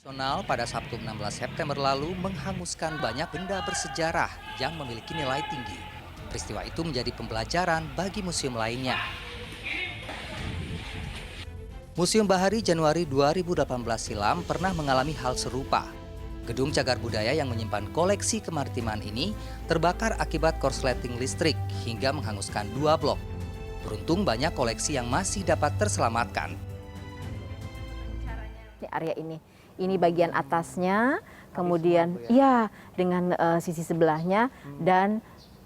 Nasional pada Sabtu 16 September lalu menghanguskan banyak benda bersejarah yang memiliki nilai tinggi. Peristiwa itu menjadi pembelajaran bagi museum lainnya. Museum Bahari Januari 2018 silam pernah mengalami hal serupa. Gedung cagar budaya yang menyimpan koleksi kemaritiman ini terbakar akibat korsleting listrik hingga menghanguskan 2 blok. Beruntung banyak koleksi yang masih dapat terselamatkan. Di area ini bagian atasnya, kemudian ya dengan sisi sebelahnya dan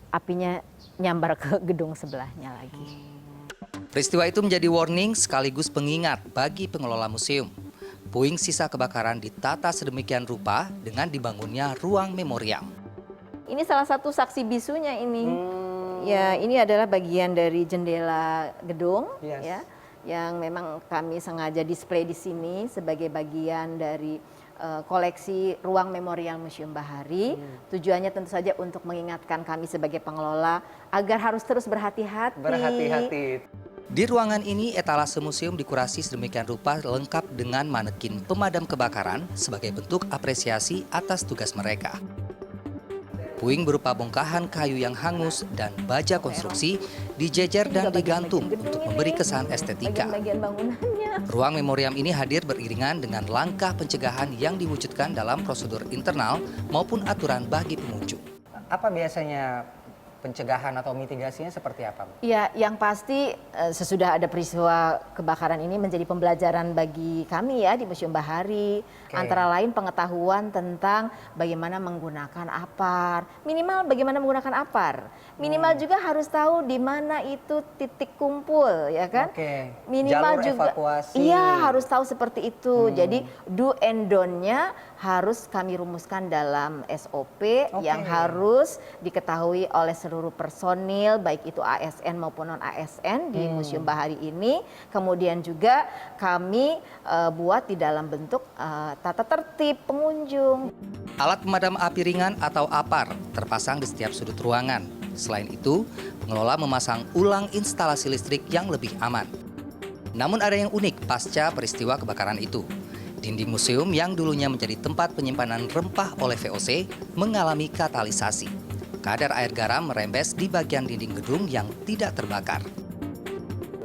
apinya nyambar ke gedung sebelahnya lagi. Peristiwa itu menjadi warning sekaligus pengingat bagi pengelola museum. Puing sisa kebakaran ditata sedemikian rupa dengan dibangunnya ruang memoriam. Ini salah satu saksi bisunya ini. Ya, ini adalah bagian dari jendela gedung, ya, yang memang kami sengaja display di sini sebagai bagian dari koleksi ruang memorial Museum Bahari. Tujuannya tentu saja untuk mengingatkan kami sebagai pengelola agar harus terus berhati-hati. Di ruangan ini etalase museum dikurasi sedemikian rupa lengkap dengan manekin pemadam kebakaran sebagai bentuk apresiasi atas tugas mereka. Puing berupa bongkahan kayu yang hangus dan baja konstruksi dijejer dan digantung untuk memberi kesan estetika. Ruang memoriam ini hadir beriringan dengan langkah pencegahan yang diwujudkan dalam prosedur internal maupun aturan bagi pengunjung. Apa biasanya pencegahan atau mitigasinya seperti apa? Ya, yang pasti sesudah ada peristiwa kebakaran ini menjadi pembelajaran bagi kami ya di Museum Bahari. Antara lain pengetahuan tentang bagaimana menggunakan apar, minimal bagaimana menggunakan apar. Minimal juga harus tahu di mana itu titik kumpul, ya kan? Minimal jalur juga evakuasi. Iya, harus tahu seperti itu. Jadi do and don't-nya harus kami rumuskan dalam SOP yang harus diketahui oleh seluruh personil, baik itu ASN maupun non-ASN di Museum Bahari ini. Kemudian juga kami buat di dalam bentuk tata tertib pengunjung. Alat pemadam api ringan atau APAR terpasang di setiap sudut ruangan. Selain itu, pengelola memasang ulang instalasi listrik yang lebih aman. Namun ada yang unik pasca peristiwa kebakaran itu. Dinding museum yang dulunya menjadi tempat penyimpanan rempah oleh VOC mengalami katalisasi. Kadar air garam merembes di bagian dinding gedung yang tidak terbakar.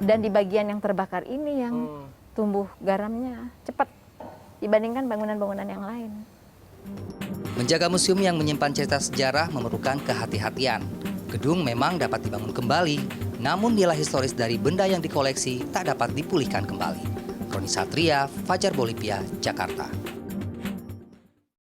Dan di bagian yang terbakar ini yang tumbuh garamnya cepat dibandingkan bangunan-bangunan yang lain. Menjaga museum yang menyimpan cerita sejarah memerlukan kehati-hatian. Gedung memang dapat dibangun kembali, namun nilai historis dari benda yang dikoleksi tak dapat dipulihkan kembali. Roni Satria, Fajar Bolivia, Jakarta.